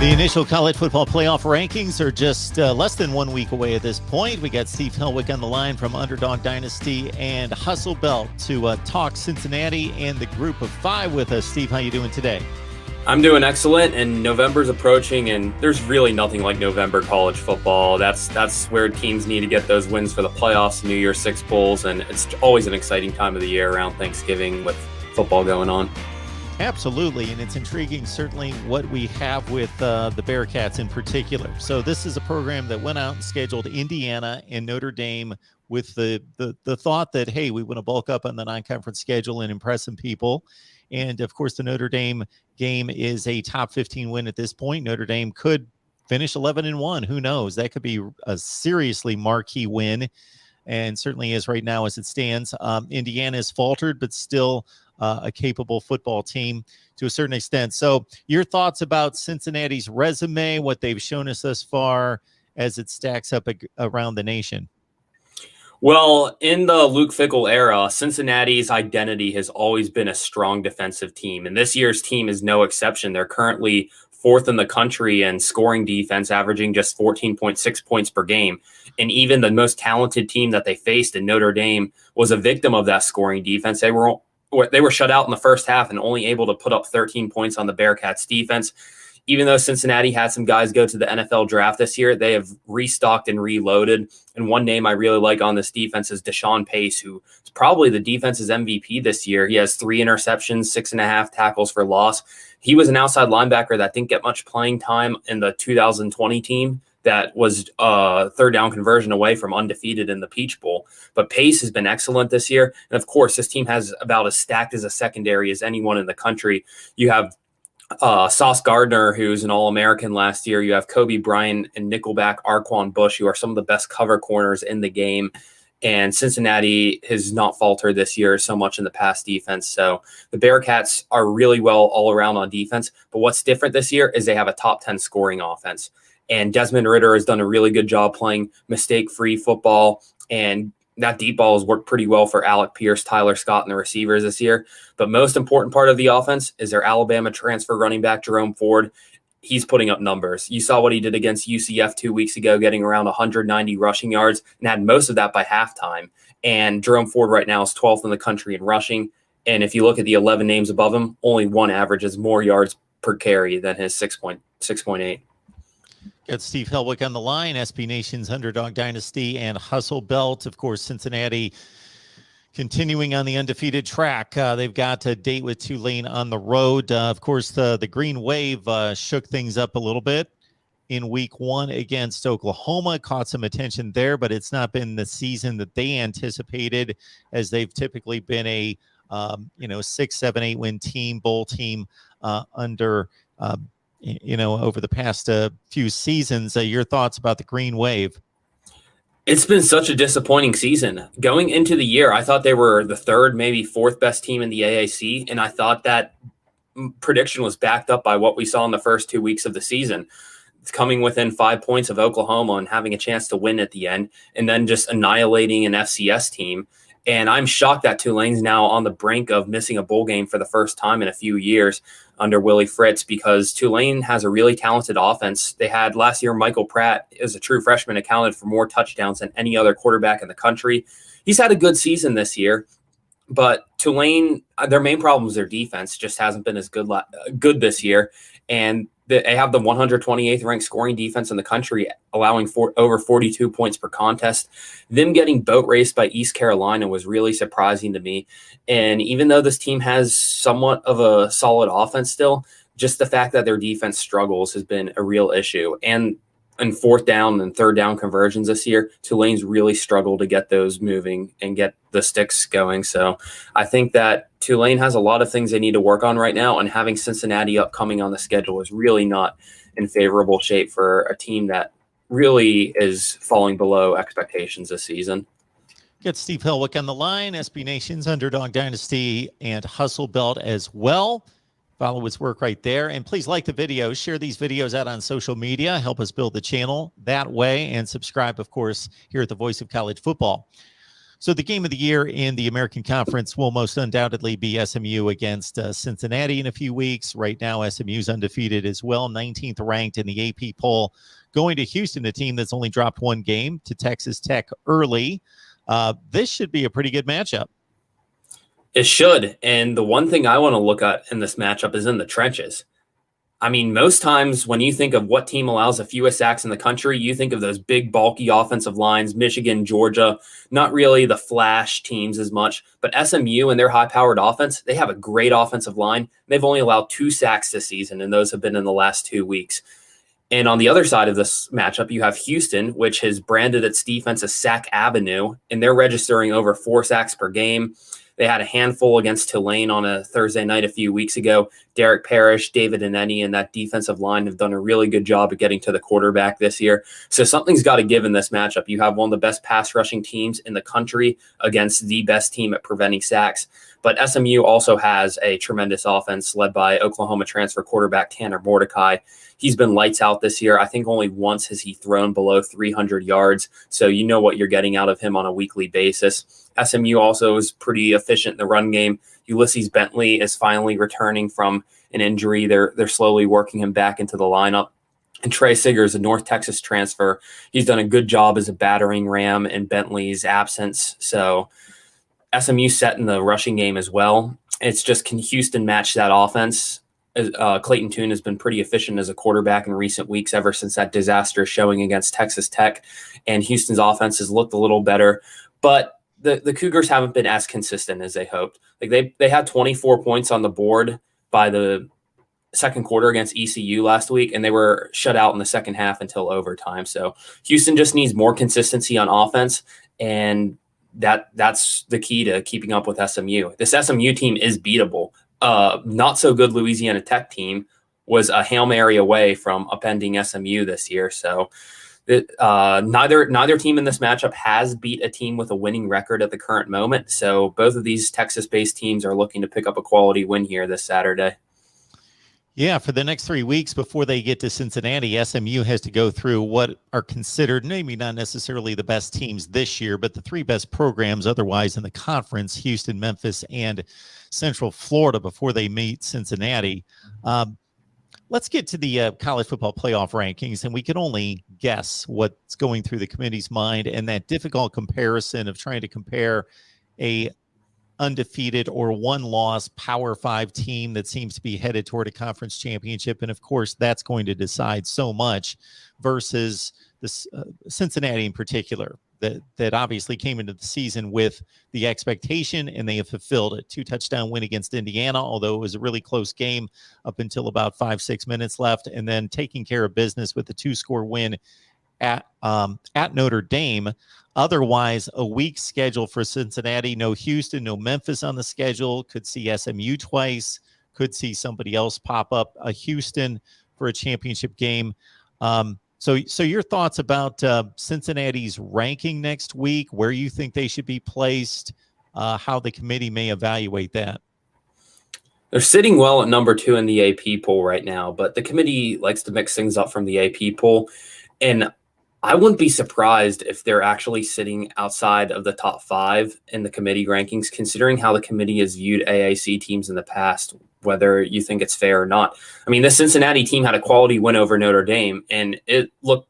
The initial college football playoff rankings are just less than 1 week away at this point. We got Steve Helwick on the line from Underdog Dynasty and Hustle Belt to talk Cincinnati and the group of five with us. Steve, how you doing today? I'm doing excellent, and November's approaching, and there's really nothing like November college football. That's where teams need to get those wins for the playoffs, New Year's Six Bowls, and it's always an exciting time of the year around Thanksgiving with football going on. Absolutely, and it's intriguing, certainly, what we have with the Bearcats in particular. So this is a program that went out and scheduled Indiana and Notre Dame with the thought that, hey, we want to bulk up on the non-conference schedule and impress some people. And, of course, the Notre Dame game is a top 15 win at this point. Notre Dame could finish 11-1. Who knows? That could be a seriously marquee win, and certainly is right now as it stands. Indiana has faltered, but still a capable football team to a certain extent. So your thoughts about Cincinnati's resume, what they've shown us thus far as it stacks up around the nation? Well, in the Luke Fickell era, Cincinnati's identity has always been a strong defensive team, and this year's team is no exception. They're currently fourth in the country in scoring defense, averaging just 14.6 points per game. And even the most talented team that they faced in Notre Dame was a victim of that scoring defense. They were shut out in the first half and only able to put up 13 points on the Bearcats defense. Even though Cincinnati had some guys go to the NFL draft this year, they have restocked and reloaded. And one name I really like on this defense is Deshaun Pace, who is probably the defense's MVP this year. He has 3 interceptions, 6.5 tackles for loss. He was an outside linebacker that didn't get much playing time in the 2020 team that was third down conversion away from undefeated in the Peach Bowl. But Pace has been excellent this year. And of course, this team has about as stacked as a secondary as anyone in the country. You have Sauce Gardner, who's an All-American last year. You have Kobe Bryant and nickelback Arquan Bush, who are some of the best cover corners in the game. And Cincinnati has not faltered this year so much in the pass defense. So the Bearcats are really well all around on defense. But what's different this year is they have a top 10 scoring offense. And Desmond Ridder has done a really good job playing mistake-free football. And that deep ball has worked pretty well for Alec Pierce, Tyler Scott, and the receivers this year. But most important part of the offense is their Alabama transfer running back, Jerome Ford. He's putting up numbers. You saw what he did against UCF 2 weeks ago, getting around 190 rushing yards and had most of that by halftime. And Jerome Ford right now is 12th in the country in rushing. And if you look at the 11 names above him, only one averages more yards per carry than his 6.8. Got Steve Helwick on the line, SB Nation's Underdog Dynasty and Hustle Belt. Of course, Cincinnati continuing on the undefeated track. They've got a date with Tulane on the road. Of course, the Green Wave shook things up a little bit in week 1 against Oklahoma, caught some attention there, but it's not been the season that they anticipated, as they've typically been a 6, 7, 8 win team, bowl team under over the past few seasons. Your thoughts about the Green Wave? It's been such a disappointing season. Going into the year, I thought they were the third, maybe fourth best team in the AAC, and I thought that prediction was backed up by what we saw in the first 2 weeks of the season. It's coming within 5 points of Oklahoma and having a chance to win at the end, and then just annihilating an FCS team. And I'm shocked that Tulane's now on the brink of missing a bowl game for the first time in a few years under Willie Fritz, because Tulane has a really talented offense. They had last year, Michael Pratt, as a true freshman, accounted for more touchdowns than any other quarterback in the country. He's had a good season this year, but Tulane, their main problem is their defense just hasn't been as good this year. And they have the 128th ranked scoring defense in the country, allowing over 42 points per contest. Them getting boat raced by East Carolina was really surprising to me. And even though this team has somewhat of a solid offense still, just the fact that their defense struggles has been a real issue. And in fourth down and third down conversions this year, Tulane's really struggled to get those moving and get the sticks going. So I think that Tulane has a lot of things they need to work on right now, and having Cincinnati upcoming on the schedule is really not in favorable shape for a team that really is falling below expectations this season. Get Steve Helwick on the line, SB Nation's Underdog Dynasty and Hustle Belt as well. Follow his work right there. And please like the video, share these videos out on social media, help us build the channel that way, and subscribe, of course, here at the Voice of College Football. So the game of the year in the American Conference will most undoubtedly be SMU against Cincinnati in a few weeks. Right now, SMU's undefeated as well, 19th ranked in the AP poll, going to Houston, a team that's only dropped one game to Texas Tech early. This should be a pretty good matchup. It should. And the one thing I want to look at in this matchup is in the trenches. I mean, most times when you think of what team allows the fewest sacks in the country, you think of those big, bulky offensive lines, Michigan, Georgia, not really the flash teams as much. But SMU and their high-powered offense, they have a great offensive line. They've only allowed 2 sacks this season, and those have been in the last 2 weeks. And on the other side of this matchup, you have Houston, which has branded its defense as Sack Avenue, and they're registering over 4 sacks per game. They had a handful against Tulane on a Thursday night a few weeks ago. Derek Parrish, David Aneni, and that defensive line have done a really good job of getting to the quarterback this year. So something's got to give in this matchup. You have one of the best pass rushing teams in the country against the best team at preventing sacks. But SMU also has a tremendous offense led by Oklahoma transfer quarterback Tanner Mordecai. He's been lights out this year. I think only once has he thrown below 300 yards. So you know what you're getting out of him on a weekly basis. SMU also is pretty efficient in the run game. Ulysses Bentley is finally returning from an injury. They're slowly working him back into the lineup. And Trey Siggers, a North Texas transfer, he's done a good job as a battering ram in Bentley's absence. So SMU set in the rushing game as well. It's just, can Houston match that offense? Clayton Tune has been pretty efficient as a quarterback in recent weeks ever since that disastrous showing against Texas Tech. And Houston's offense has looked a little better. But the Cougars haven't been as consistent as they hoped. Like they had 24 points on the board by the second quarter against ECU last week, and they were shut out in the second half until overtime. So Houston just needs more consistency on offense, and that's the key to keeping up with SMU. This SMU team is beatable. Not so good Louisiana Tech team was a Hail Mary away from upending SMU this year. So neither team in this matchup has beat a team with a winning record at the current moment. So both of these Texas-based teams are looking to pick up a quality win here this Saturday. Yeah, for the next 3 weeks before they get to Cincinnati, SMU has to go through what are considered maybe not necessarily the best teams this year, but the 3 best programs otherwise in the conference, Houston, Memphis, and Central Florida, before they meet Cincinnati. Let's get to the college football playoff rankings, and we can only guess what's going through the committee's mind, and that difficult comparison of trying to compare a undefeated or one-loss Power 5 team that seems to be headed toward a conference championship. And of course, that's going to decide so much versus this Cincinnati in particular, that obviously came into the season with the expectation, and they have fulfilled it. 2-touchdown win against Indiana, although it was a really close game up until about 5-6 minutes left, and then taking care of business with a 2-score win at Notre Dame. Otherwise, a weak schedule for Cincinnati. No Houston, no Memphis on the schedule. Could see SMU twice. Could see somebody else pop up, a Houston, for a championship game. So your thoughts about Cincinnati's ranking next week, where you think they should be placed, how the committee may evaluate that? They're sitting well at number 2 in the AP poll right now, but the committee likes to mix things up from the AP poll. And I wouldn't be surprised if they're actually sitting outside of the top 5 in the committee rankings, considering how the committee has viewed AAC teams in the past, whether you think it's fair or not. I mean, the Cincinnati team had a quality win over Notre Dame, and it looked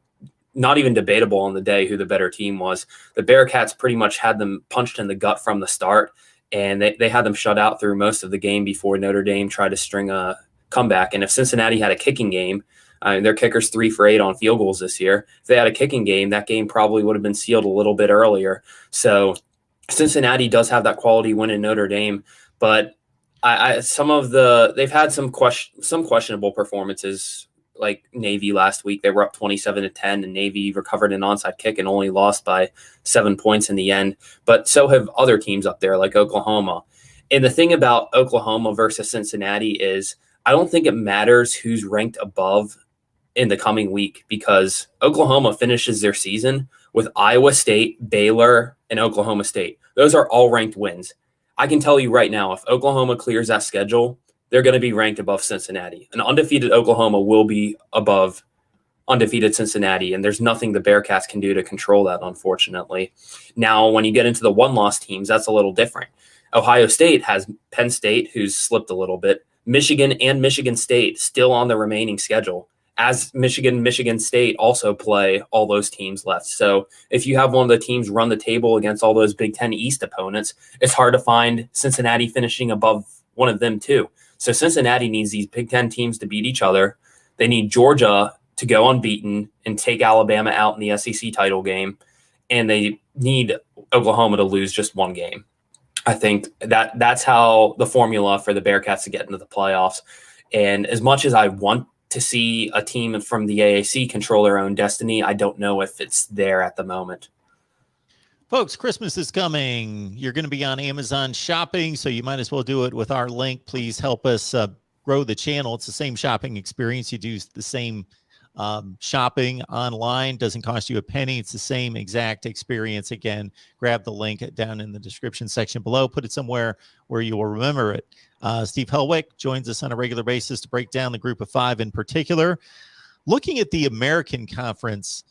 not even debatable on the day who the better team was. The Bearcats pretty much had them punched in the gut from the start, and they had them shut out through most of the game before Notre Dame tried to string a comeback. And if Cincinnati had a kicking game, their kicker's 3 for 8 on field goals this year. If they had a kicking game, that game probably would have been sealed a little bit earlier. So Cincinnati does have that quality win in Notre Dame, but they've had some questionable performances, like Navy last week. They were up 27-10, and Navy recovered an onside kick and only lost by 7 points in the end. But so have other teams up there, like Oklahoma. And the thing about Oklahoma versus Cincinnati is I don't think it matters who's ranked above in the coming week, because Oklahoma finishes their season with Iowa State, Baylor, and Oklahoma State. Those are all ranked wins. I can tell you right now, if Oklahoma clears that schedule, they're going to be ranked above Cincinnati. An undefeated Oklahoma will be above undefeated Cincinnati, and there's nothing the Bearcats can do to control that, unfortunately. Now, when you get into the one-loss teams, that's a little different. Ohio State has Penn State, who's slipped a little bit. Michigan and Michigan State still on the remaining schedule, as Michigan State also play all those teams left. So if you have one of the teams run the table against all those Big Ten East opponents, it's hard to find Cincinnati finishing above one of them too. So Cincinnati needs these Big Ten teams to beat each other. They need Georgia to go unbeaten and take Alabama out in the SEC title game. And they need Oklahoma to lose just one game. I think that's how the formula for the Bearcats to get into the playoffs. And as much as I want to see a team from the AAC control their own destiny, I don't know if it's there at the moment. Folks, Christmas is coming. You're going to be on Amazon shopping, so you might as well do it with our link. Please help us grow the channel. It's the same shopping experience. You do the same shopping online. Doesn't cost you a penny. It's the same exact experience. Again, grab the link down in the description section below. Put it somewhere where you will remember it. Steve Helwick joins us on a regular basis to break down the group of five in particular. Looking at the American Conference,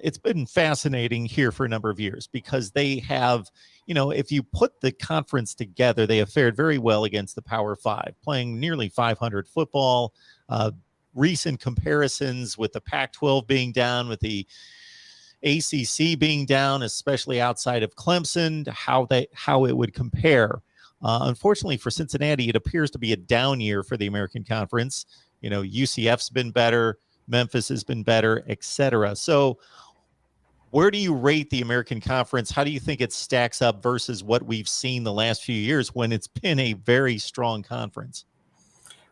it's been fascinating here for a number of years because they have, if you put the conference together, they have fared very well against the Power Five, playing nearly 500 football. Recent comparisons with the Pac-12 being down, with the ACC being down, especially outside of Clemson, how it would compare. Unfortunately for Cincinnati, it appears to be a down year for the American Conference. UCF's been better, Memphis has been better, etc. So where do you rate the American Conference? How do you think it stacks up versus what we've seen the last few years when it's been a very strong conference?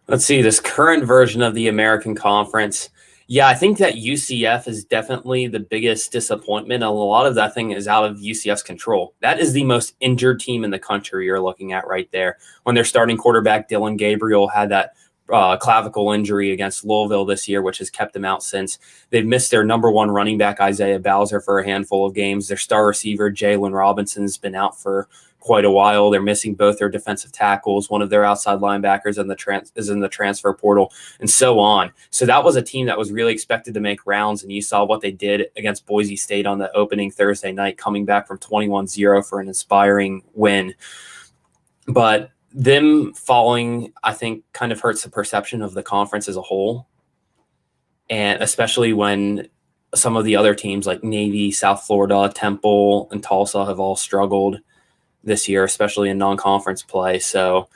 Let's see, this current version of the American Conference. Yeah, I think that UCF is definitely the biggest disappointment. A lot of that thing is out of UCF's control. That is the most injured team in the country you're looking at right there. When their starting quarterback, Dylan Gabriel, had that clavicle injury against Louisville this year, which has kept them out since. They've missed their number one running back, Isaiah Bowser, for a handful of games. Their star receiver, Jalen Robinson's been out for quite a while. They're missing both their defensive tackles. One of their outside linebackers is in the transfer portal, and so on. So that was a team that was really expected to make rounds, and you saw what they did against Boise State on the opening Thursday night, coming back from 21-0 for an inspiring win. But them falling, I think, kind of hurts the perception of the conference as a whole, and especially when some of the other teams like Navy, South Florida, Temple, and Tulsa have all struggled this year, especially in non-conference play. So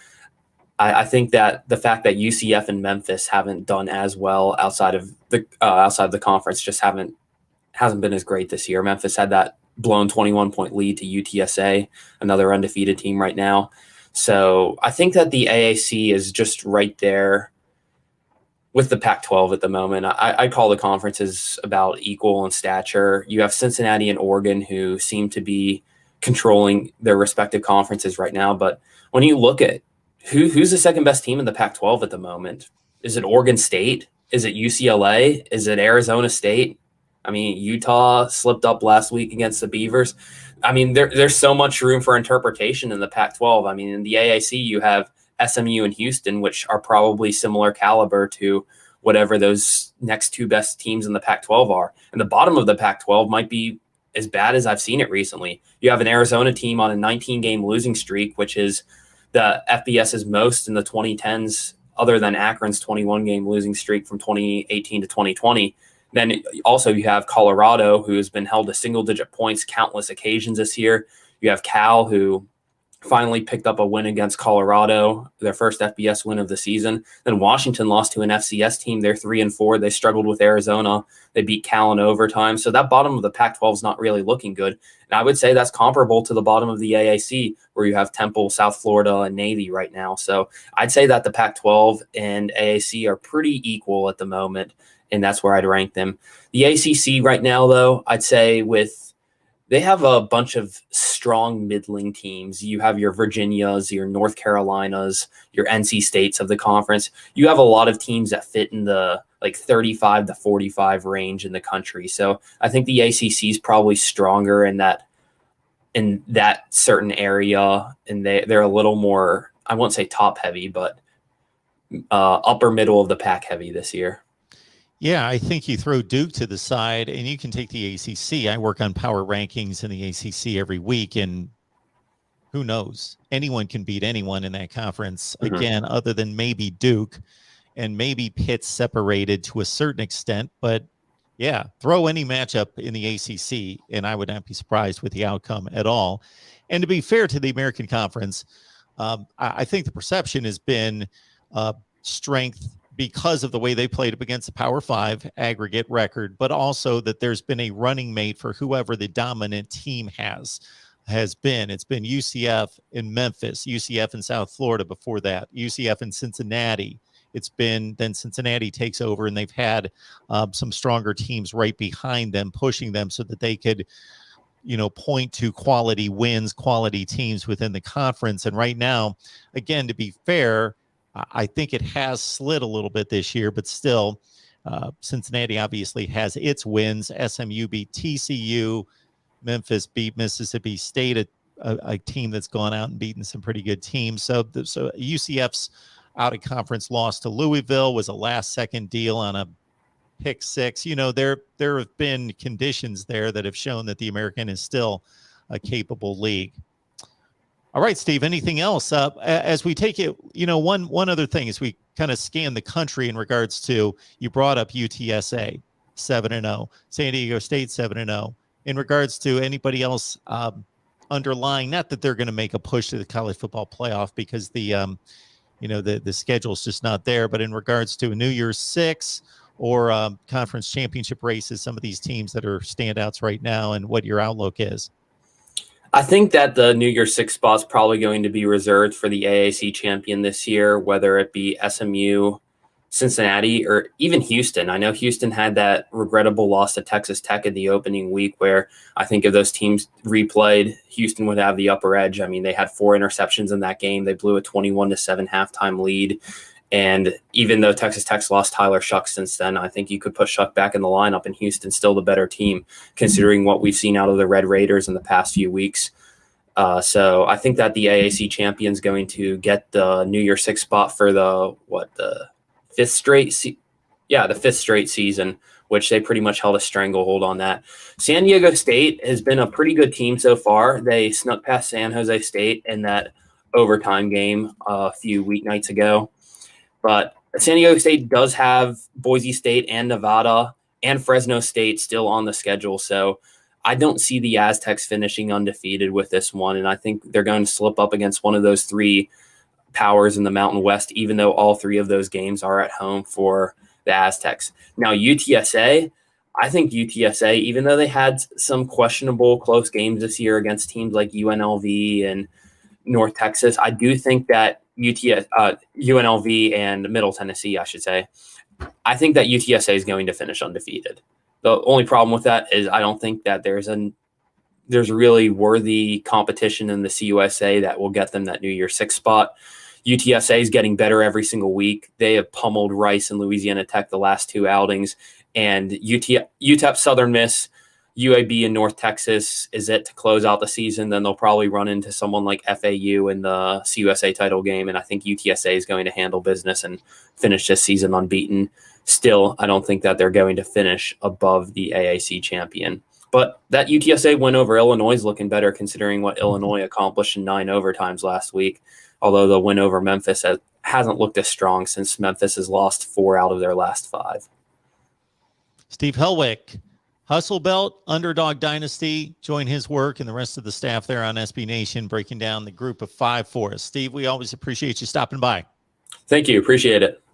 I think that the fact that UCF and Memphis haven't done as well outside of the conference just hasn't been as great this year. Memphis had that blown 21-point lead to UTSA, another undefeated team right now. So I think that the AAC is just right there with the Pac-12 at the moment. I call the conferences about equal in stature. You have Cincinnati and Oregon, who seem to be controlling their respective conferences right now. But when you look at who's the second best team in the Pac-12 at the moment, is it Oregon State? Is it UCLA? Is it Arizona State? I mean, Utah slipped up last week against the Beavers. I mean, there's so much room for interpretation in the Pac-12. I mean, in the AAC, you have SMU and Houston, which are probably similar caliber to whatever those next two best teams in the Pac-12 are. And the bottom of the Pac-12 might be as bad as I've seen it recently. You have an Arizona team on a 19-game losing streak, which is the FBS's most in the 2010s, other than Akron's 21-game losing streak from 2018 to 2020. Then also you have Colorado, who has been held to single-digit points countless occasions this year. You have Cal, who finally picked up a win against Colorado, their first FBS win of the season. Then Washington lost to an FCS team. They're 3-4. They struggled with Arizona. They beat Cal in overtime. So that bottom of the Pac-12 is not really looking good. And I would say that's comparable to the bottom of the AAC, where you have Temple, South Florida, and Navy right now. So I'd say that the Pac-12 and AAC are pretty equal at the moment, and that's where I'd rank them. The ACC right now, though, I'd say they have a bunch of strong middling teams. You have your Virginias, your North Carolinas, your NC States of the conference. You have a lot of teams that fit in the 35 to 45 range in the country. So I think the ACC is probably stronger in that certain area, and they're a little more, I won't say top heavy, but upper middle of the pack heavy this year. Yeah, I think you throw Duke to the side and you can take the ACC. I work on power rankings in the ACC every week, and who knows? Anyone can beat anyone in that conference, again, other than maybe Duke and maybe Pitt separated to a certain extent. But yeah, throw any matchup in the ACC, and I would not be surprised with the outcome at all. And to be fair to the American Conference, I think the perception has been strength because of the way they played up against the Power Five aggregate record, but also that there's been a running mate for whoever the dominant team has been. It's been UCF in Memphis, UCF in South Florida before that, UCF in Cincinnati. It's been then Cincinnati takes over, and they've had some stronger teams right behind them, pushing them so that they could, point to quality wins, quality teams within the conference. And right now, again, to be fair, I think it has slid a little bit this year, but still, Cincinnati obviously has its wins. SMU beat TCU. Memphis beat Mississippi State, a team that's gone out and beaten some pretty good teams. So UCF's out of conference loss to Louisville was a last-second deal on a pick six. There have been conditions there that have shown that the American is still a capable league. All right, Steve, anything else? As we take it, one other thing as we kind of scan the country in regards to, you brought up UTSA 7-0, San Diego State 7-0. In regards to anybody else underlying, not that they're going to make a push to the college football playoff because the schedule's just not there, but in regards to a New Year's Six or conference championship races, some of these teams that are standouts right now, and what your outlook is. I think that the New Year's Six spot's probably going to be reserved for the AAC champion this year, whether it be SMU, Cincinnati, or even Houston. I know Houston had that regrettable loss to Texas Tech in the opening week where I think if those teams replayed, Houston would have the upper edge. I mean, they had 4 interceptions in that game. They blew a 21-7 halftime lead. And even though Texas Tech's lost Tyler Shuck since then, I think you could put Shuck back in the lineup, and Houston's still the better team, considering what we've seen out of the Red Raiders in the past few weeks. So I think that the AAC champion's going to get the New Year's Six spot for the fifth straight season, which they pretty much held a stranglehold on that. San Diego State has been a pretty good team so far. They snuck past San Jose State in that overtime game a few weeknights ago. But San Diego State does have Boise State and Nevada and Fresno State still on the schedule. So I don't see the Aztecs finishing undefeated with this one. And I think they're going to slip up against one of those 3 powers in the Mountain West, even though all 3 of those games are at home for the Aztecs. Now, UTSA, I think UTSA, even though they had some questionable close games this year against teams like UNLV and North Texas, I do think that UNLV and Middle Tennessee, I should say, I think that UTSA is going to finish undefeated. The only problem with that is I don't think that there's really worthy competition in the CUSA that will get them that New Year's Six spot. UTSA is getting better every single week. They have pummeled Rice and Louisiana Tech the last 2 outings, and UTEP, Southern Miss, UAB, and North Texas is it to close out the season. Then they'll probably run into someone like FAU in the CUSA title game, and I think UTSA is going to handle business and finish this season unbeaten. Still, I don't think that they're going to finish above the AAC champion. But that UTSA win over Illinois is looking better considering what Illinois accomplished in 9 overtimes last week, although the win over Memphis hasn't looked as strong since Memphis has lost 4 out of their last 5. Steve Helwick, Hustle Belt, Underdog Dynasty. Join his work and the rest of the staff there on SB Nation, breaking down the group of 5 for us. Steve, we always appreciate you stopping by. Thank you. Appreciate it.